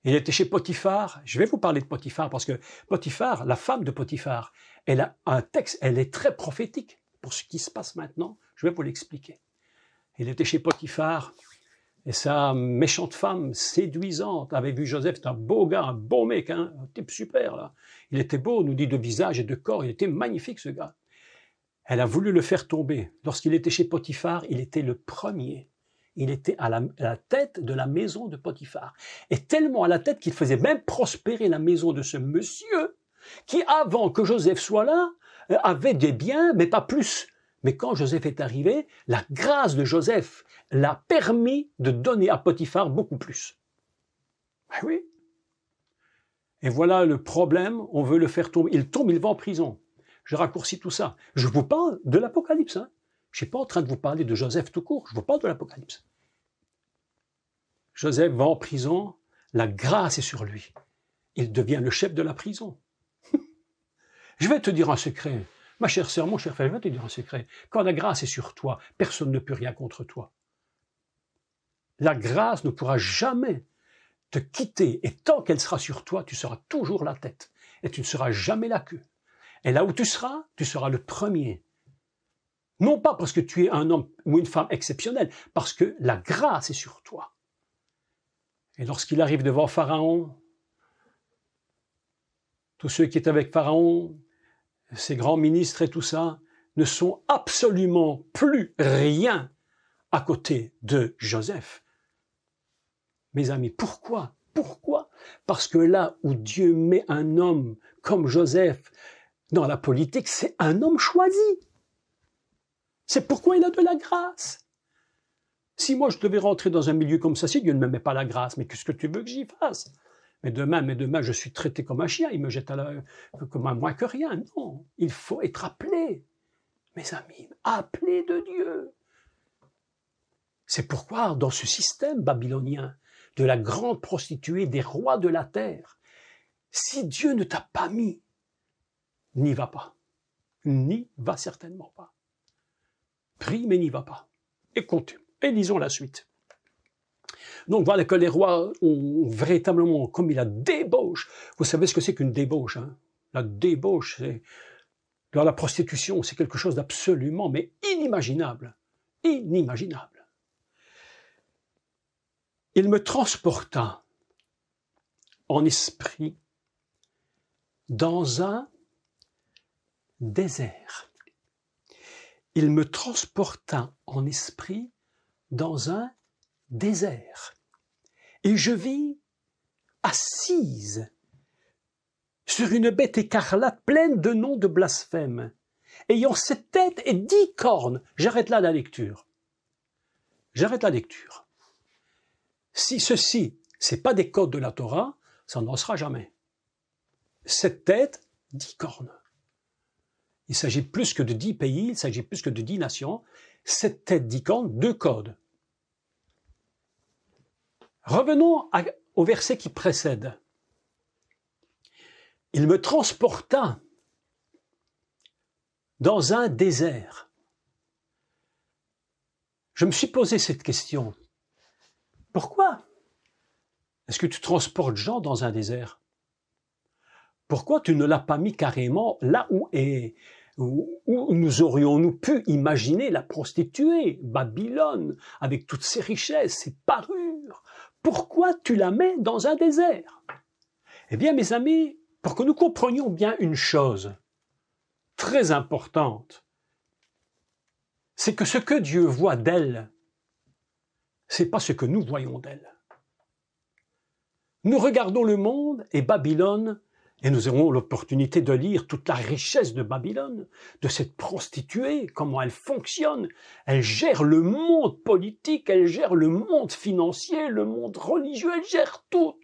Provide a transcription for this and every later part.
Il était chez Potiphar. Je vais vous parler de Potiphar parce que Potiphar, la femme de Potiphar, elle a un texte, elle est très prophétique pour ce qui se passe maintenant. Je vais vous l'expliquer. Il était chez Potiphar et sa méchante femme, séduisante, avait vu Joseph, c'est un beau gars, un beau mec, hein, un type super là. Il était beau, nous dit, de visage et de corps, il était magnifique ce gars. Elle a voulu le faire tomber. Lorsqu'il était chez Potiphar, il était le premier. Il était à la tête de la maison de Potiphar. Et tellement à la tête qu'il faisait même prospérer la maison de ce monsieur qui, avant que Joseph soit là, avait des biens, mais pas plus. Mais quand Joseph est arrivé, la grâce de Joseph l'a permis de donner à Potiphar beaucoup plus. Ben oui. Et voilà le problème, on veut le faire tomber. Il tombe, il va en prison. Je raccourcis tout ça. Je vous parle de l'Apocalypse. Hein. Je ne suis pas en train de vous parler de Joseph tout court, je vous parle de l'Apocalypse. Joseph va en prison, la grâce est sur lui. Il devient le chef de la prison. Je vais te dire un secret. Ma chère sœur, mon cher frère, je vais te dire un secret. Quand la grâce est sur toi, personne ne peut rien contre toi. La grâce ne pourra jamais te quitter. Et tant qu'elle sera sur toi, tu seras toujours la tête. Et tu ne seras jamais la queue. Et là où tu seras le premier. Non pas parce que tu es un homme ou une femme exceptionnel, parce que la grâce est sur toi. Et lorsqu'il arrive devant Pharaon, tous ceux qui étaient avec Pharaon, ses grands ministres et tout ça, ne sont absolument plus rien à côté de Joseph. Mes amis, pourquoi? Pourquoi? Parce que là où Dieu met un homme comme Joseph dans la politique, c'est un homme choisi. C'est pourquoi il a de la grâce. Si moi je devais rentrer dans un milieu comme ça, si Dieu ne me met pas la grâce, mais qu'est-ce que tu veux que j'y fasse? Mais demain, je suis traité comme un chien, il me jette comme un moins que rien. Non, il faut être appelé, mes amis, appelé de Dieu. C'est pourquoi, dans ce système babylonien, de la grande prostituée, des rois de la terre, si Dieu ne t'a pas mis, n'y va pas. N'y va certainement pas. Prie, mais n'y va pas. Écoutez, et lisons la suite. Donc voilà que les rois ont véritablement commis la débauche. Vous savez ce que c'est qu'une débauche, hein? La débauche, c'est dans la prostitution, c'est quelque chose d'absolument, mais inimaginable. Inimaginable. Il me transporta en esprit dans un désert. Il me transporta en esprit dans un désert. Et je vis assise sur une bête écarlate pleine de noms de blasphème, ayant 7 têtes et 10 cornes. J'arrête là la lecture. J'arrête la lecture. Si ceci, c'est pas des codes de la Torah, ça n'en sera jamais. 7 têtes, 10 cornes. Il s'agit plus que de 10 pays, il s'agit plus que de 10 nations. 7 têtes, 10 cornes, 2 codes. Revenons au verset qui précède. Il me transporta dans un désert. Je me suis posé cette question. Pourquoi est-ce que tu transportes Jean dans un désert? Pourquoi tu ne l'as pas mis carrément là où nous aurions-nous pu imaginer la prostituée, Babylone, avec toutes ses richesses, ses parures? Pourquoi tu la mets dans un désert? Eh bien, mes amis, pour que nous comprenions bien une chose très importante, c'est que ce que Dieu voit d'elle, c'est pas ce que nous voyons d'elle. Nous regardons le monde et Babylone, et nous aurons l'opportunité de lire toute la richesse de Babylone, de cette prostituée, comment elle fonctionne. Elle gère le monde politique, elle gère le monde financier, le monde religieux, elle gère tout,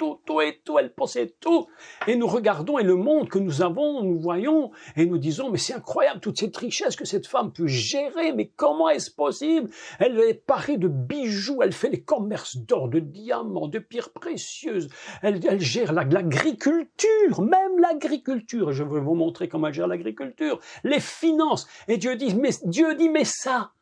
elle possède tout. Et nous regardons, et le monde que nous avons, nous voyons, et nous disons, mais c'est incroyable toute cette richesse que cette femme peut gérer, mais comment est-ce possible? Elle est parée de bijoux, elle fait les commerces d'or, de diamants, de pierres précieuses, elle gère l'agriculture, même l'agriculture, je vais vous montrer comment elle gère l'agriculture, les finances, et Dieu dit, mais ça,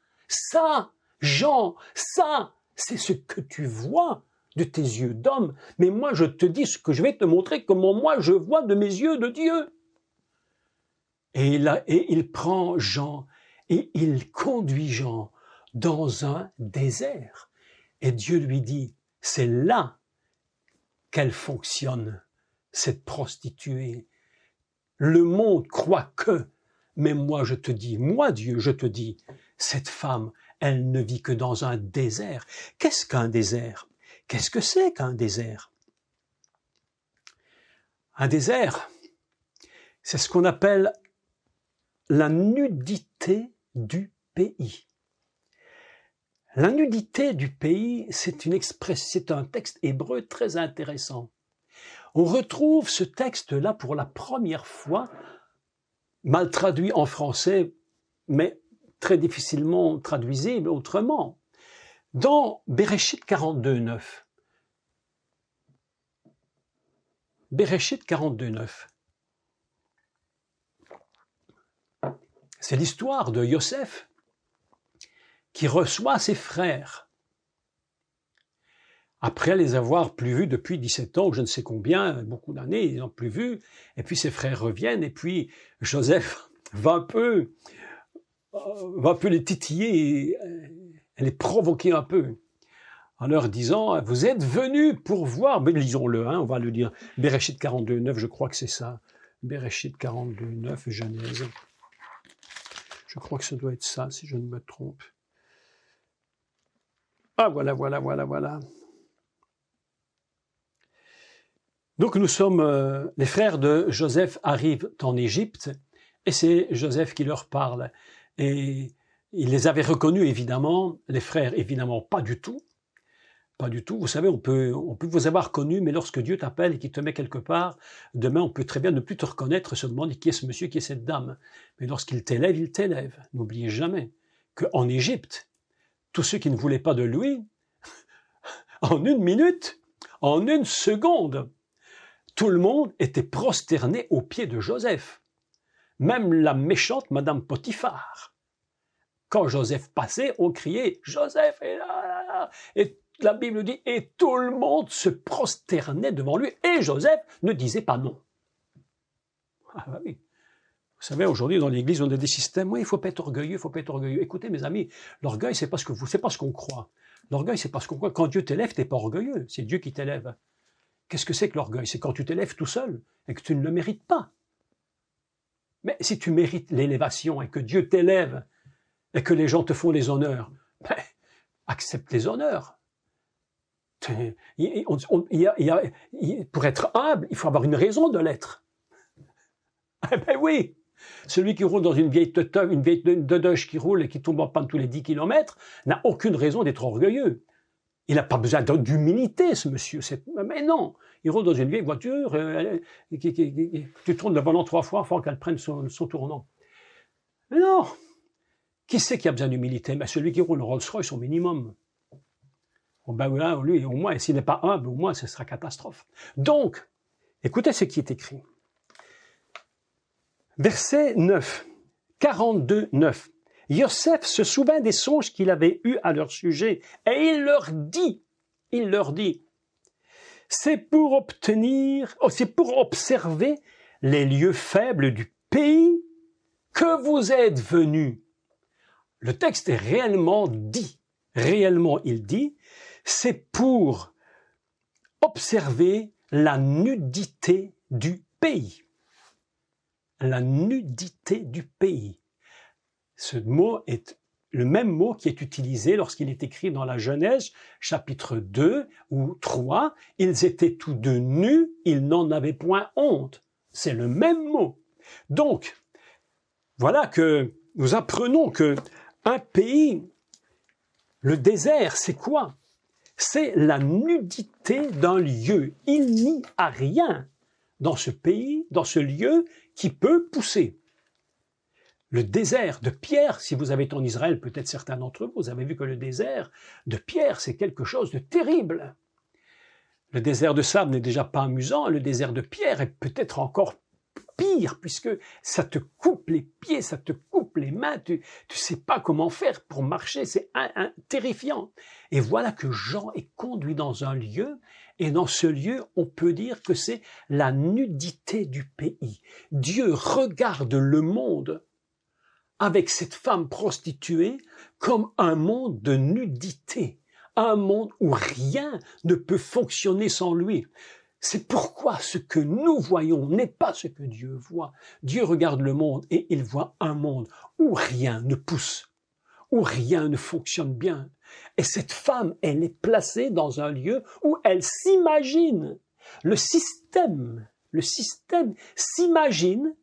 Jean, ça, c'est ce que tu vois de tes yeux d'homme, mais moi je te dis ce que je vais te montrer, comment moi je vois de mes yeux de Dieu. Et il prend Jean et il conduit Jean dans un désert. Et Dieu lui dit, c'est là qu'elle fonctionne, cette prostituée. Le monde croit que, mais moi je te dis, moi Dieu, je te dis, cette femme, elle ne vit que dans un désert. Qu'est-ce qu'un désert? Qu'est-ce que c'est qu'un désert? Un désert, c'est ce qu'on appelle la nudité du pays. La nudité du pays, c'est un texte hébreu très intéressant. On retrouve ce texte-là pour la première fois, mal traduit en français, mais très difficilement traduisible autrement, dans Bereshit 42.9. Bereshit 42.9. C'est l'histoire de Yosef qui reçoit ses frères. Après les avoir plus vus depuis 17 ans, ou je ne sais combien, beaucoup d'années, ils n'ont plus vus, et puis ses frères reviennent, et puis Joseph va un peu les titiller, et les provoquer un peu, en leur disant, vous êtes venus pour voir, mais lisons-le, on va le dire, Bereshit 42.9, je crois que c'est ça, Bereshit 42.9, Genèse. Je crois que ça doit être ça, si je ne me trompe. Ah, voilà. Donc nous sommes, les frères de Joseph arrivent en Égypte, et c'est Joseph qui leur parle. Et il les avait reconnus, évidemment, les frères, évidemment, pas du tout. Pas du tout. Vous savez, on peut vous avoir connu, mais lorsque Dieu t'appelle et qu'il te met quelque part, demain, on peut très bien ne plus te reconnaître, se demander qui est ce monsieur, qui est cette dame. Mais lorsqu'il t'élève, il t'élève. N'oubliez jamais qu'en Égypte, tous ceux qui ne voulaient pas de lui, en une minute, en une seconde, tout le monde était prosterné aux pieds de Joseph. Même la méchante Madame Potiphar. Quand Joseph passait, on criait « Joseph est là !» Et la Bible dit « Et tout le monde se prosternait devant lui. » Et Joseph ne disait pas non. Ah bah oui. Vous savez, aujourd'hui, dans l'Église, on a des systèmes. Oui, il ne faut pas être orgueilleux, il ne faut pas être orgueilleux. Écoutez, mes amis, l'orgueil, c'est pas ce qu'on croit. L'orgueil, c'est parce qu'on croit. Quand Dieu t'élève, tu n'es pas orgueilleux. C'est Dieu qui t'élève. Qu'est-ce que c'est que l'orgueil? C'est quand tu t'élèves tout seul et que tu ne le mérites pas. Mais si tu mérites l'élévation et que Dieu t'élève et que les gens te font les honneurs, ben, accepte les honneurs. Pour être humble, il faut avoir une raison de l'être. Eh ben oui, celui qui roule dans une vieille Dodge qui roule et qui tombe en panne tous les 10 km n'a aucune raison d'être orgueilleux. Il n'a pas besoin d'humilité, ce monsieur. Mais non, il roule dans une vieille voiture, tu tournes le volant 3 fois avant qu'elle prenne son tournant. Mais non, qui c'est qui a besoin d'humilité? Ben celui qui roule en Rolls-Royce au minimum. Ben là, lui, au moins, s'il n'est pas humble, au moins, ce sera catastrophe. Donc, écoutez ce qui est écrit. Verset 9, 42-9. Yosef se souvint des songes qu'il avait eus à leur sujet, et il leur dit, c'est pour observer les lieux faibles du pays que vous êtes venus. Le texte est réellement il dit, c'est pour observer la nudité du pays. La nudité du pays. Ce mot est le même mot qui est utilisé lorsqu'il est écrit dans la Genèse, chapitre 2 ou 3. Ils étaient tous deux nus, ils n'en avaient point honte. C'est le même mot. Donc, voilà que nous apprenons que un pays, le désert, c'est quoi? C'est la nudité d'un lieu. Il n'y a rien dans ce pays, dans ce lieu, qui peut pousser. Le désert de pierre, si vous avez été en Israël, peut-être certains d'entre vous avez vu que le désert de pierre, c'est quelque chose de terrible. Le désert de sable n'est déjà pas amusant, le désert de pierre est peut-être encore pire, puisque ça te coupe les pieds, ça te coupe les mains, tu sais pas comment faire pour marcher, c'est terrifiant. Et voilà que Jean est conduit dans un lieu, et dans ce lieu, on peut dire que c'est la nudité du pays. Dieu regarde le monde avec cette femme prostituée comme un monde de nudité, un monde où rien ne peut fonctionner sans lui. C'est pourquoi ce que nous voyons n'est pas ce que Dieu voit. Dieu regarde le monde et il voit un monde où rien ne pousse, où rien ne fonctionne bien. Et cette femme, elle est placée dans un lieu où elle s'imagine. Le système s'imagine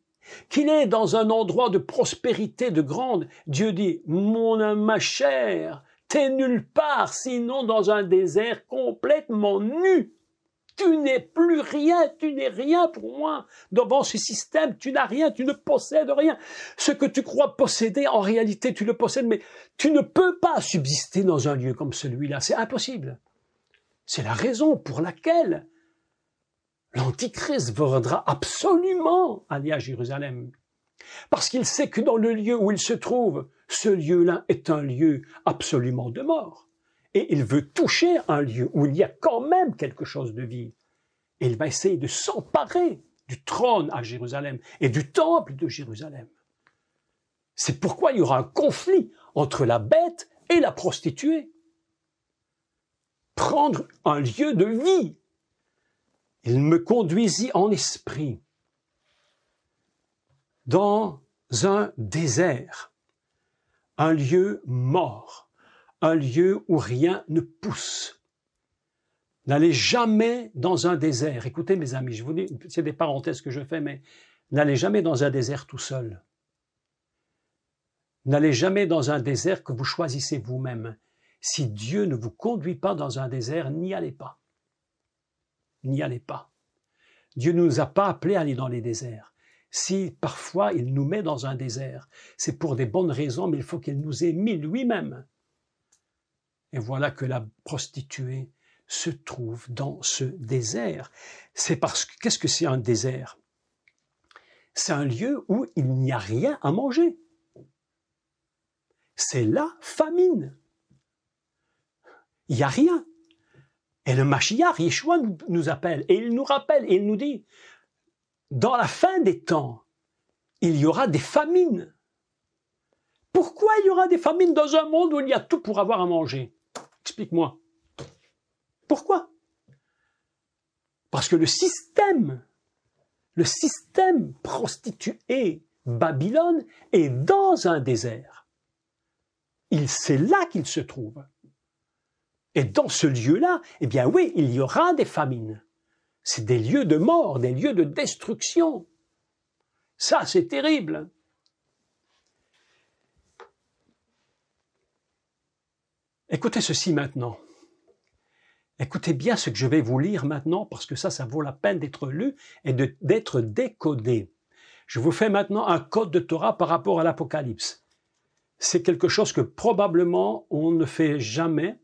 qu'il est dans un endroit de prospérité, de grande. Dieu dit, ma chère, t'es nulle part, sinon dans un désert complètement nu. Tu n'es plus rien, tu n'es rien pour moi. Devant ce système, tu n'as rien, tu ne possèdes rien. Ce que tu crois posséder, en réalité, tu le possèdes, mais tu ne peux pas subsister dans un lieu comme celui-là. C'est impossible. C'est la raison pour laquelle l'Antichrist voudra absolument aller à Jérusalem. Parce qu'il sait que dans le lieu où il se trouve, ce lieu-là est un lieu absolument de mort. Et il veut toucher un lieu où il y a quand même quelque chose de vie. Et il va essayer de s'emparer du trône à Jérusalem et du temple de Jérusalem. C'est pourquoi il y aura un conflit entre la bête et la prostituée. Prendre un lieu de vie. Il me conduisit en esprit dans un désert, un lieu mort. Un lieu où rien ne pousse. N'allez jamais dans un désert. Écoutez mes amis, je vous dis, c'est des parenthèses que je fais, mais n'allez jamais dans un désert tout seul. N'allez jamais dans un désert que vous choisissez vous-même. Si Dieu ne vous conduit pas dans un désert, n'y allez pas. N'y allez pas. Dieu ne nous a pas appelés à aller dans les déserts. Si parfois il nous met dans un désert, c'est pour des bonnes raisons, mais il faut qu'il nous ait mis lui-même. Et voilà que la prostituée se trouve dans ce désert. C'est parce que, qu'est-ce que c'est un désert? C'est un lieu où il n'y a rien à manger. C'est la famine. Il n'y a rien. Et le Mashiach, Yeshua nous appelle, et il nous rappelle, et il nous dit, dans la fin des temps, il y aura des famines. Pourquoi il y aura des famines dans un monde où il y a tout pour avoir à manger? Explique-moi. Pourquoi? Parce que le système prostitué Babylone est dans un désert. C'est là qu'il se trouve. Et dans ce lieu-là, eh bien oui, il y aura des famines. C'est des lieux de mort, des lieux de destruction. Ça, c'est terrible. Écoutez ceci maintenant. Écoutez bien ce que je vais vous lire maintenant, parce que ça vaut la peine d'être lu et d'être décodé. Je vous fais maintenant un code de Torah par rapport à l'Apocalypse. C'est quelque chose que probablement on ne fait jamais,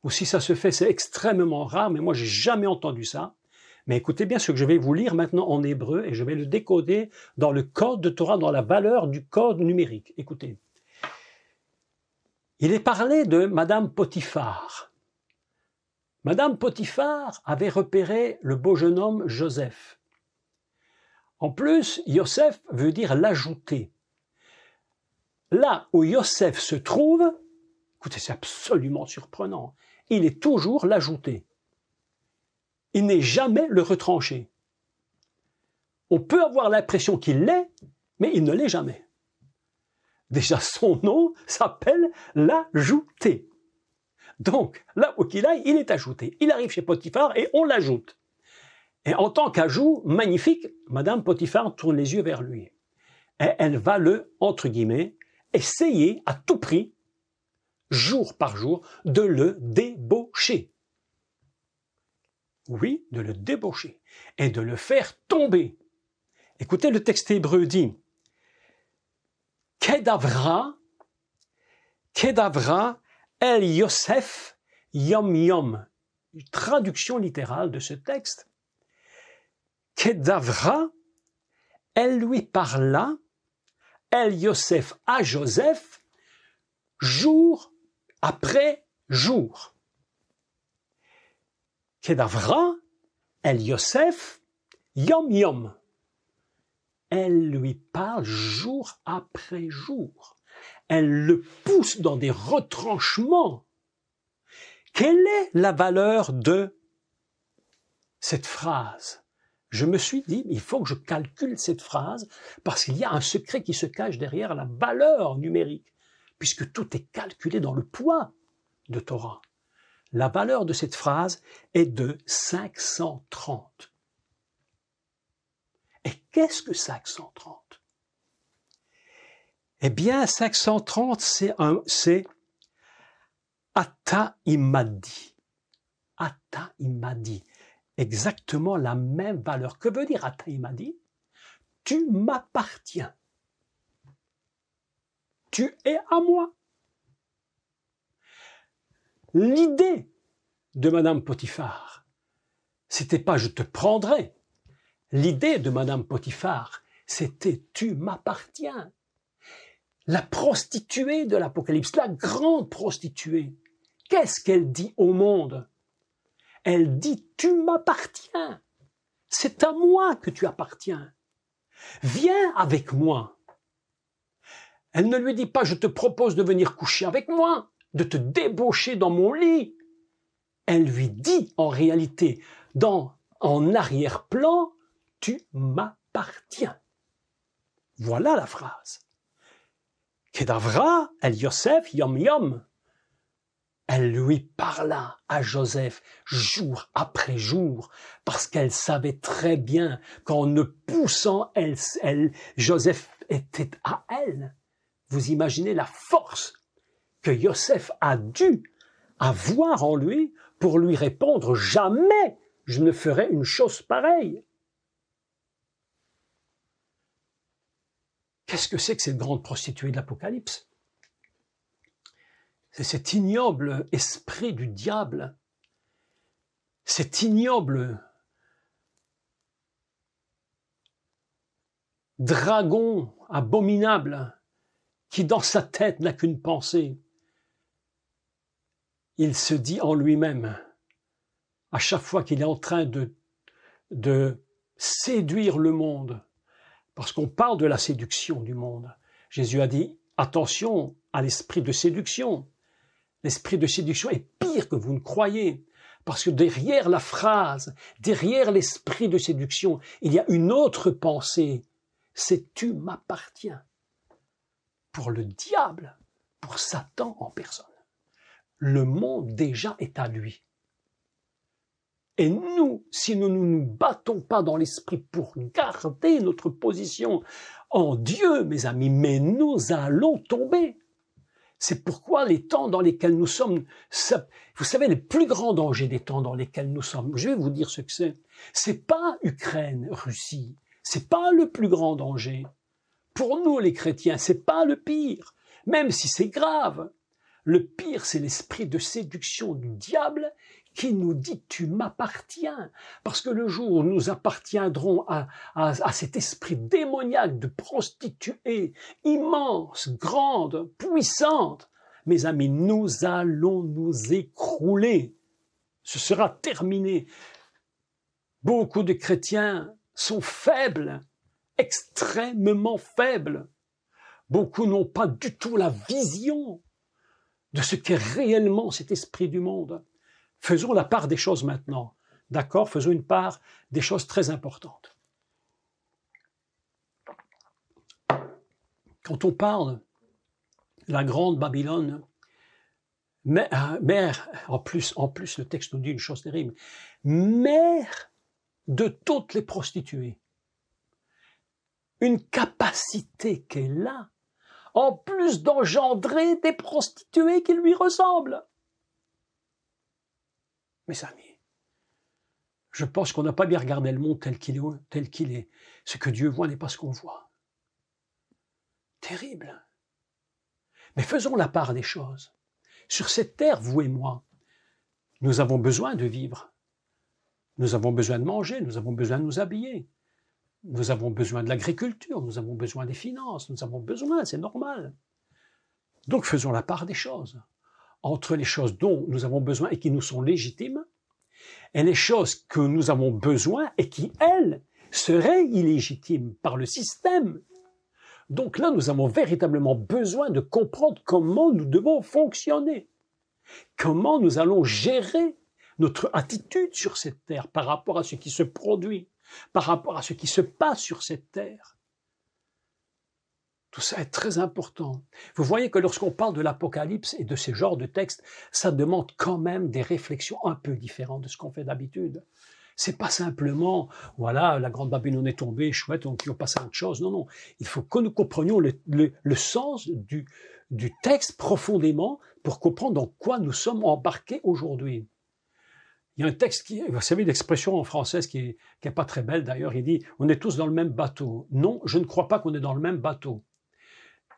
ou si ça se fait, c'est extrêmement rare, mais moi j'ai jamais entendu ça. Mais écoutez bien ce que je vais vous lire maintenant en hébreu, et je vais le décoder dans le code de Torah, dans la valeur du code numérique. Écoutez. Il est parlé de Madame Potiphar. Madame Potiphar avait repéré le beau jeune homme Joseph. En plus, Yosef veut dire l'ajouter. Là où Yosef se trouve, écoutez, c'est absolument surprenant, il est toujours l'ajouté. Il n'est jamais le retranché. On peut avoir l'impression qu'il l'est, mais il ne l'est jamais. Déjà, son nom s'appelle l'ajouté. Donc, là où qu'il aille, il est ajouté. Il arrive chez Potiphar et on l'ajoute. Et en tant qu'ajout magnifique, Madame Potiphar tourne les yeux vers lui. Et elle va entre guillemets, essayer à tout prix, jour par jour, de le débaucher. Oui, de le débaucher. Et de le faire tomber. Écoutez, le texte hébreu dit Kedavra El Yosef Yom Yom. Traduction littérale de ce texte. Kedavra elle lui parla, elle Yosef à Joseph, jour après jour. Kedavra, elle Yosef, yom yom. Elle lui parle jour après jour. Elle le pousse dans des retranchements. Quelle est la valeur de cette phrase? Je me suis dit, il faut que je calcule cette phrase parce qu'il y a un secret qui se cache derrière la valeur numérique, puisque tout est calculé dans le poids de Torah. La valeur de cette phrase est de 530. Et qu'est-ce que 530? Eh bien, 530, c'est Ata Imadi. Ata Imadi. Exactement la même valeur. Que veut dire Ata Imadi? Tu m'appartiens. Tu es à moi. L'idée de Madame Potiphar, c'était pas je te prendrai. L'idée de Madame Potiphar, c'était tu m'appartiens. La prostituée de l'Apocalypse, la grande prostituée, qu'est-ce qu'elle dit au monde? Elle dit tu m'appartiens. C'est à moi que tu appartiens. Viens avec moi. Elle ne lui dit pas je te propose de venir coucher avec moi, de te débaucher dans mon lit. Elle lui dit en réalité, en arrière-plan, tu m'appartiens. Voilà la phrase. Kedavra, el Yosef, yom yom. Elle lui parla à Joseph jour après jour, parce qu'elle savait très bien qu'en ne poussant, Joseph était à elle. Vous imaginez la force que Joseph a dû avoir en lui pour lui répondre « Jamais je ne ferai une chose pareille ». Qu'est-ce que c'est que cette grande prostituée de l'Apocalypse? C'est cet ignoble esprit du diable, cet ignoble dragon abominable qui dans sa tête n'a qu'une pensée. Il se dit en lui-même, à chaque fois qu'il est en train de séduire le monde, parce qu'on parle de la séduction du monde. Jésus a dit, attention à l'esprit de séduction. L'esprit de séduction est pire que vous ne croyez, parce que derrière la phrase, derrière l'esprit de séduction, il y a une autre pensée, c'est « tu m'appartiens » pour le diable, pour Satan en personne. Le monde déjà est à lui. Et nous, si nous ne nous battons pas dans l'esprit pour garder notre position en Dieu, mes amis, mais nous allons tomber. C'est pourquoi les temps dans lesquels nous sommes, vous savez, les plus grands dangers des temps dans lesquels nous sommes, je vais vous dire ce que c'est. C'est pas Ukraine, Russie, c'est pas le plus grand danger. Pour nous, les chrétiens, c'est pas le pire, même si c'est grave. Le pire, c'est l'esprit de séduction du diable qui nous dit « tu m'appartiens ». Parce que le jour où nous appartiendrons à cet esprit démoniaque de prostituée, immense, grande, puissante, mes amis, nous allons nous écrouler. Ce sera terminé. Beaucoup de chrétiens sont faibles, extrêmement faibles. Beaucoup n'ont pas du tout la vision de ce qu'est réellement cet esprit du monde. Faisons la part des choses maintenant. D'accord? Faisons une part des choses très importantes. Quand on parle de la grande Babylone, mère, en plus, le texte nous dit une chose terrible, mère de toutes les prostituées. Une capacité qu'elle a, en plus d'engendrer des prostituées qui lui ressemblent. Mes amis, je pense qu'on n'a pas bien regardé le monde tel qu'il est. Ce que Dieu voit n'est pas ce qu'on voit. Terrible. Mais faisons la part des choses. Sur cette terre, vous et moi, nous avons besoin de vivre. Nous avons besoin de manger, nous avons besoin de nous habiller. Nous avons besoin de l'agriculture, nous avons besoin des finances, nous avons besoin, c'est normal. Donc faisons la part des choses, entre les choses dont nous avons besoin et qui nous sont légitimes, et les choses que nous avons besoin et qui, elles, seraient illégitimes par le système. Donc là, nous avons véritablement besoin de comprendre comment nous devons fonctionner, comment nous allons gérer notre attitude sur cette terre par rapport à ce qui se produit, par rapport à ce qui se passe sur cette terre. Tout ça est très important. Vous voyez que lorsqu'on parle de l'Apocalypse et de ce genre de textes, ça demande quand même des réflexions un peu différentes de ce qu'on fait d'habitude. C'est pas simplement, voilà, la grande Babylone est tombée, chouette, on passe à autre chose. Non, non. Il faut que nous comprenions le sens du texte profondément pour comprendre dans quoi nous sommes embarqués aujourd'hui. Il y a un texte qui, vous savez, l'expression en française qui est pas très belle d'ailleurs, il dit « on est tous dans le même bateau ». Non, je ne crois pas qu'on est dans le même bateau.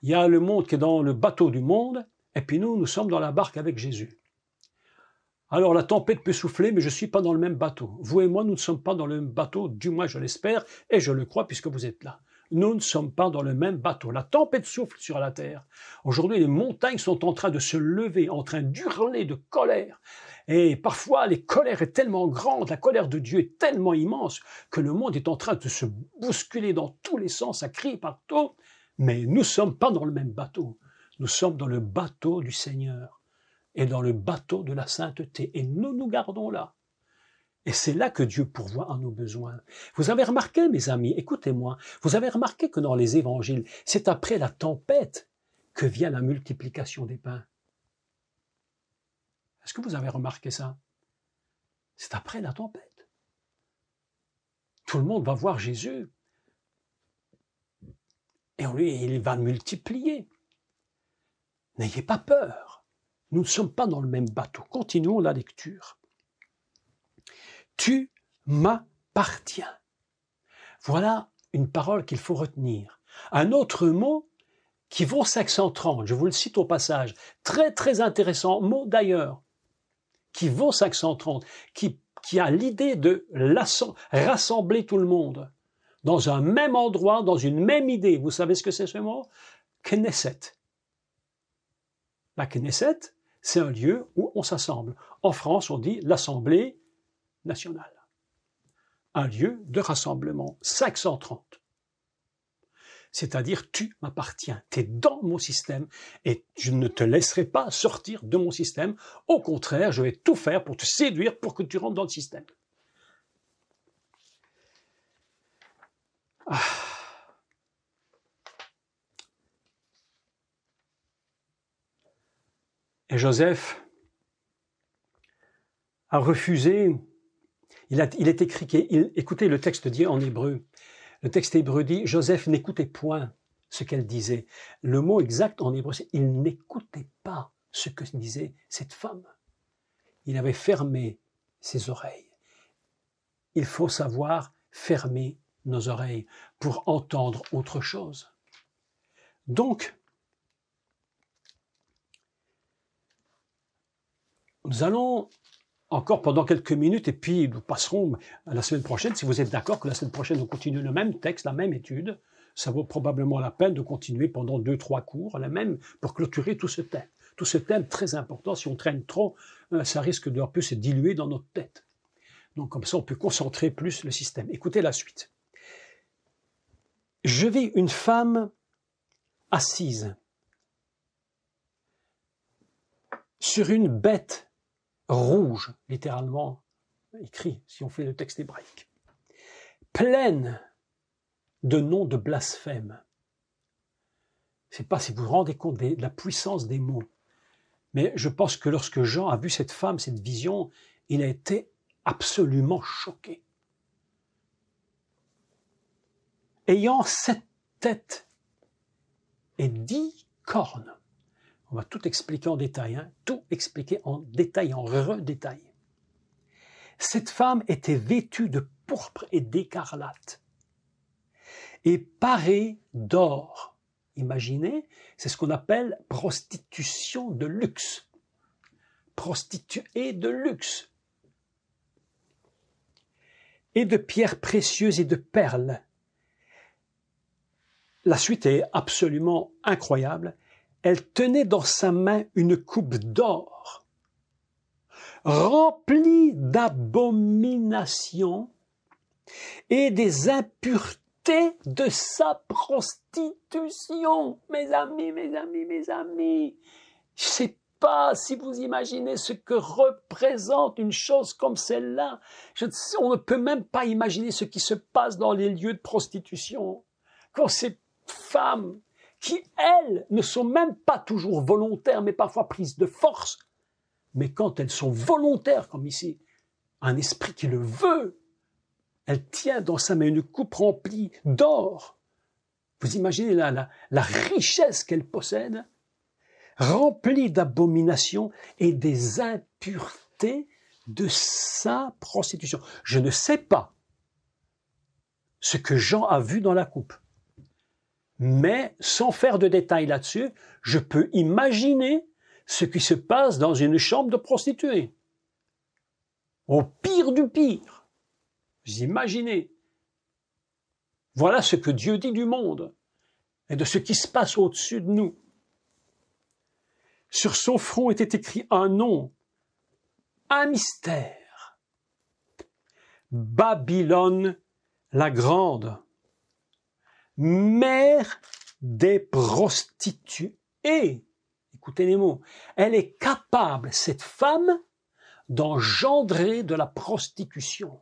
Il y a le monde qui est dans le bateau du monde, et puis nous sommes dans la barque avec Jésus. Alors la tempête peut souffler, mais je ne suis pas dans le même bateau. Vous et moi, nous ne sommes pas dans le même bateau, du moins je l'espère, et je le crois puisque vous êtes là. Nous ne sommes pas dans le même bateau. La tempête souffle sur la terre. Aujourd'hui, les montagnes sont en train de se lever, en train d'hurler de colère. Et parfois, les colères est tellement grande, la colère de Dieu est tellement immense que le monde est en train de se bousculer dans tous les sens, à crier partout. Mais nous ne sommes pas dans le même bateau. Nous sommes dans le bateau du Seigneur et dans le bateau de la sainteté. Et nous nous gardons là. Et c'est là que Dieu pourvoit à nos besoins. Vous avez remarqué, mes amis, écoutez-moi, vous avez remarqué que dans les évangiles, c'est après la tempête que vient la multiplication des pains. Est-ce que vous avez remarqué ça? C'est après la tempête. Tout le monde va voir Jésus. Et lui, il va multiplier. N'ayez pas peur. Nous ne sommes pas dans le même bateau. Continuons la lecture. Tu m'appartiens. Voilà une parole qu'il faut retenir. Un autre mot qui vaut 530, je vous le cite au passage, très très intéressant, mot d'ailleurs, qui vaut 530, qui a l'idée de rassembler tout le monde dans un même endroit, dans une même idée. Vous savez ce que c'est ce mot? Knesset. La Knesset, c'est un lieu où on s'assemble. En France, on dit l'Assemblée nationale. Un lieu de rassemblement. 530. C'est-à-dire, tu m'appartiens, tu es dans mon système et je ne te laisserai pas sortir de mon système. Au contraire, je vais tout faire pour te séduire, pour que tu rentres dans le système. Ah. Et Joseph a refusé, il est écrit, écoutez, le texte dit en hébreu, le texte hébreu dit, Joseph n'écoutait point ce qu'elle disait. Le mot exact en hébreu, c'est il n'écoutait pas ce que disait cette femme. Il avait fermé ses oreilles. Il faut savoir fermer nos oreilles pour entendre autre chose. Donc, nous allons encore pendant quelques minutes et puis nous passerons à la semaine prochaine. Si vous êtes d'accord que la semaine prochaine, on continue le même texte, la même étude, ça vaut probablement la peine de continuer pendant 2-3 cours, la même, pour clôturer tout ce thème. Tout ce thème très important, si on traîne trop, ça risque de un peu se diluer dans notre tête. Donc comme ça, on peut concentrer plus le système. Écoutez la suite. Je vis une femme assise sur une bête rouge, littéralement écrit, si on fait le texte hébraïque, pleine de noms de blasphème. Je ne sais pas si vous vous rendez compte de la puissance des mots, mais je pense que lorsque Jean a vu cette femme, cette vision, il a été absolument choqué. Ayant 7 têtes et 10 cornes. On va tout expliquer en détail, hein? Tout expliquer en détail, en redétail. Cette femme était vêtue de pourpre et d'écarlate et parée d'or. Imaginez, c'est ce qu'on appelle prostitution de luxe. Prostituée de luxe. Et de pierres précieuses et de perles, la suite est absolument incroyable. Elle tenait dans sa main une coupe d'or, remplie d'abominations et des impuretés de sa prostitution. Mes amis, mes amis, mes amis, je ne sais pas si vous imaginez ce que représente une chose comme celle-là. On ne peut même pas imaginer ce qui se passe dans les lieux de prostitution. Quand ces femmes, qui elles ne sont même pas toujours volontaires, mais parfois prises de force, mais quand elles sont volontaires, comme ici, un esprit qui le veut, elle tient dans sa main une coupe remplie d'or. Vous imaginez la richesse qu'elle possède, remplie d'abominations et des impuretés de sa prostitution. Je ne sais pas ce que Jean a vu dans la coupe, mais sans faire de détails là-dessus, je peux imaginer ce qui se passe dans une chambre de prostituée. Au pire du pire. Vous imaginez. Voilà ce que Dieu dit du monde et de ce qui se passe au-dessus de nous. Sur son front était écrit un nom, un mystère. Babylone la grande, mère des prostituées. Écoutez les mots. Elle est capable, cette femme, d'engendrer de la prostitution.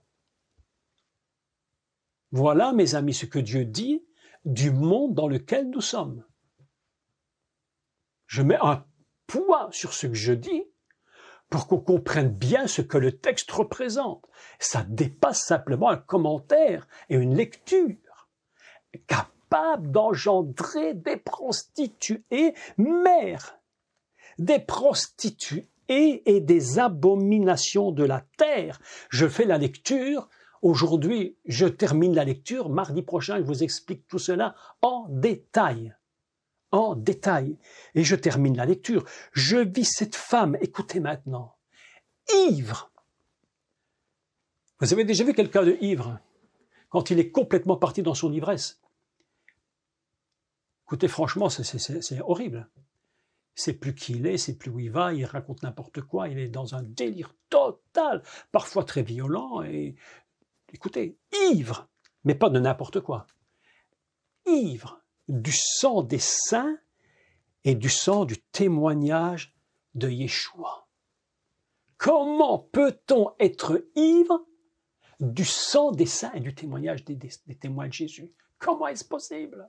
Voilà, mes amis, ce que Dieu dit du monde dans lequel nous sommes. Je mets un poids sur ce que je dis pour qu'on comprenne bien ce que le texte représente. Ça dépasse simplement un commentaire et une lecture. Capable d'engendrer des prostituées, mères, des prostituées et des abominations de la terre. Je fais la lecture. Aujourd'hui, je termine la lecture. Mardi prochain, je vous explique tout cela en détail. En détail. Et je termine la lecture. Je vis cette femme, écoutez maintenant, ivre. Vous avez déjà vu quelqu'un de ivre quand il est complètement parti dans son ivresse? Écoutez, franchement, c'est horrible. C'est plus qui il est, c'est plus où il va, il raconte n'importe quoi, il est dans un délire total, parfois très violent et, écoutez, ivre, mais pas de n'importe quoi. Ivre du sang des saints et du sang du témoignage de Yeshua. Comment peut-on être ivre du sang des saints et du témoignage des témoins de Jésus? Comment est-ce possible?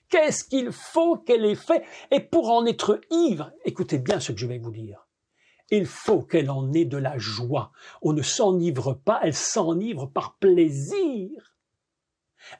Qu'est-ce qu'il faut qu'elle ait fait? Et pour en être ivre, écoutez bien ce que je vais vous dire. Il faut qu'elle en ait de la joie. On ne s'enivre pas, elle s'enivre par plaisir.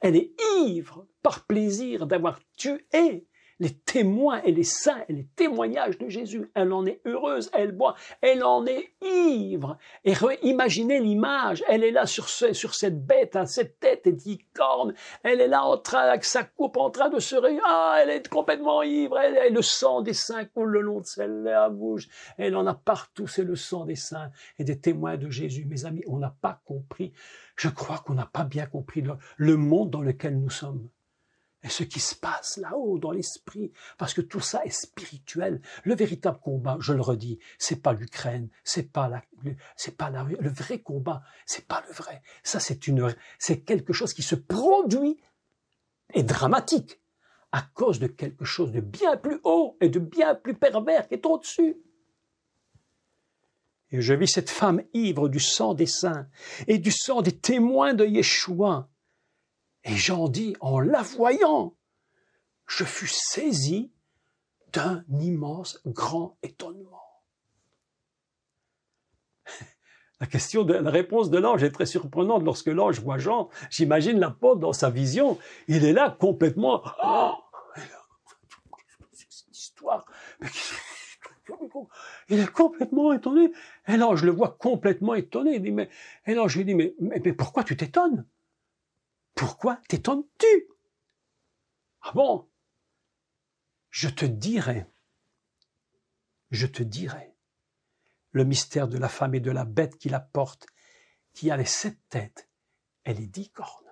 Elle est ivre par plaisir d'avoir tué les témoins et les saints et les témoignages de Jésus. Elle en est heureuse, elle boit, elle en est ivre. Et imaginez l'image, elle est là sur cette bête à cette tête et 10 cornes, elle est là avec sa coupe en train de se réunir, elle est complètement ivre, le sang des saints coule le long de sa bouche, elle en a partout, c'est le sang des saints et des témoins de Jésus. Mes amis, on n'a pas compris, je crois qu'on n'a pas bien compris le monde dans lequel nous sommes. Et ce qui se passe là-haut dans l'esprit, parce que tout ça est spirituel. Le véritable combat, je le redis, c'est pas l'Ukraine, c'est pas le vrai combat, c'est pas le vrai. Ça, c'est quelque chose qui se produit et dramatique à cause de quelque chose de bien plus haut et de bien plus pervers qui est au-dessus. Et je vis cette femme ivre du sang des saints et du sang des témoins de Yeshua. Et Jean dit, en la voyant, je fus saisi d'un immense grand étonnement. La réponse de l'ange est très surprenante. Lorsque l'ange voit Jean, j'imagine l'apôtre dans sa vision, il est là complètement, cette histoire, il est complètement étonné. Et l'ange le voit complètement étonné. Et l'ange lui dit, mais pourquoi tu t'étonnes? Pourquoi t'étonnes-tu? Ah bon? Je te dirai le mystère de la femme et de la bête qui la porte, qui a les 7 têtes et les 10 cornes.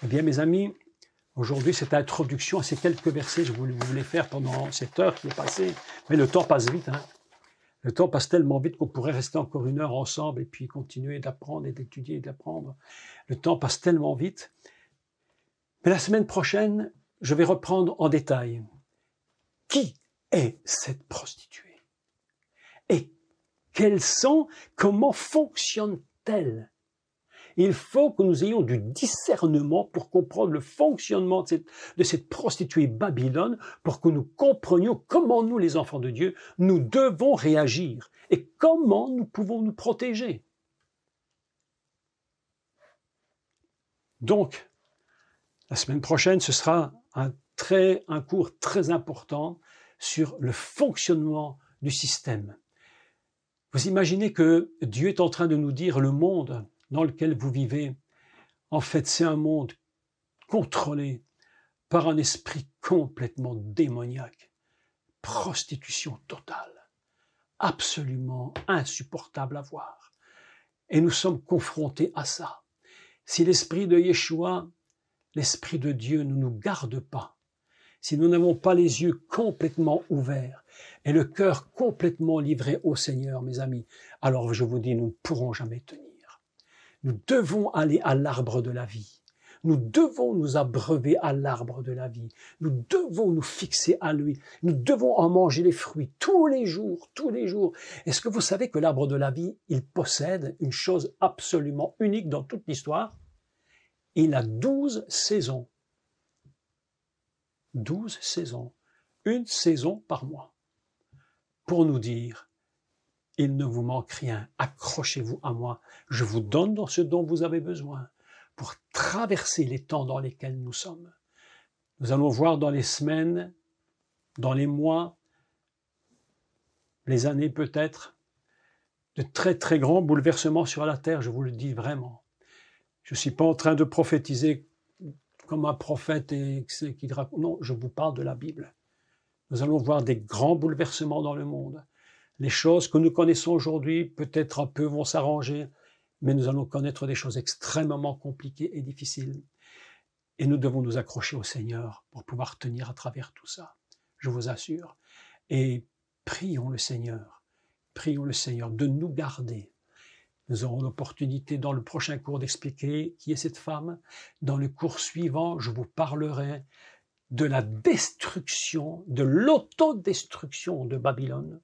Eh bien, mes amis, Aujourd'hui, cette introduction à ces quelques versets, je voulais faire pendant cette heure qui est passée. Mais le temps passe vite. Hein. Le temps passe tellement vite qu'on pourrait rester encore 1 heure ensemble et puis continuer d'apprendre et d'étudier et d'apprendre. Le temps passe tellement vite. Mais la semaine prochaine, je vais reprendre en détail. Qui est cette prostituée? Et comment fonctionne-t-elle? Il faut que nous ayons du discernement pour comprendre le fonctionnement de cette prostituée Babylone, pour que nous comprenions comment nous, les enfants de Dieu, nous devons réagir et comment nous pouvons nous protéger. Donc, la semaine prochaine, ce sera un cours très important sur le fonctionnement du système. Vous imaginez que Dieu est en train de nous dire le monde dans lequel vous vivez, en fait, c'est un monde contrôlé par un esprit complètement démoniaque. Prostitution totale, absolument insupportable à voir. Et nous sommes confrontés à ça. Si l'esprit de Yeshua, l'esprit de Dieu ne nous garde pas, si nous n'avons pas les yeux complètement ouverts et le cœur complètement livré au Seigneur, mes amis, alors je vous dis, nous ne pourrons jamais tenir. Nous devons aller à l'arbre de la vie. Nous devons nous abreuver à l'arbre de la vie. Nous devons nous fixer à lui. Nous devons en manger les fruits tous les jours, tous les jours. Est-ce que vous savez que l'arbre de la vie, il possède une chose absolument unique dans toute l'histoire? Il a 12 saisons. 12 saisons. 1 saison par mois. Pour nous dire, il ne vous manque rien, accrochez-vous à moi, je vous donne dans ce dont vous avez besoin pour traverser les temps dans lesquels nous sommes. Nous allons voir dans les semaines, dans les mois, les années peut-être, de très très grands bouleversements sur la terre, je vous le dis vraiment. Je ne suis pas en train de prophétiser comme un prophète qui raconte. Non, je vous parle de la Bible. Nous allons voir des grands bouleversements dans le monde. Les choses que nous connaissons aujourd'hui, peut-être un peu vont s'arranger, mais nous allons connaître des choses extrêmement compliquées et difficiles. Et nous devons nous accrocher au Seigneur pour pouvoir tenir à travers tout ça, je vous assure. Et prions le Seigneur de nous garder. Nous aurons l'opportunité dans le prochain cours d'expliquer qui est cette femme. Dans le cours suivant, je vous parlerai de la destruction, de l'autodestruction de Babylone.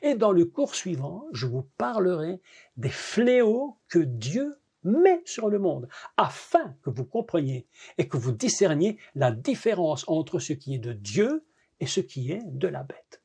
Et dans le cours suivant, je vous parlerai des fléaux que Dieu met sur le monde, afin que vous compreniez et que vous discerniez la différence entre ce qui est de Dieu et ce qui est de la bête.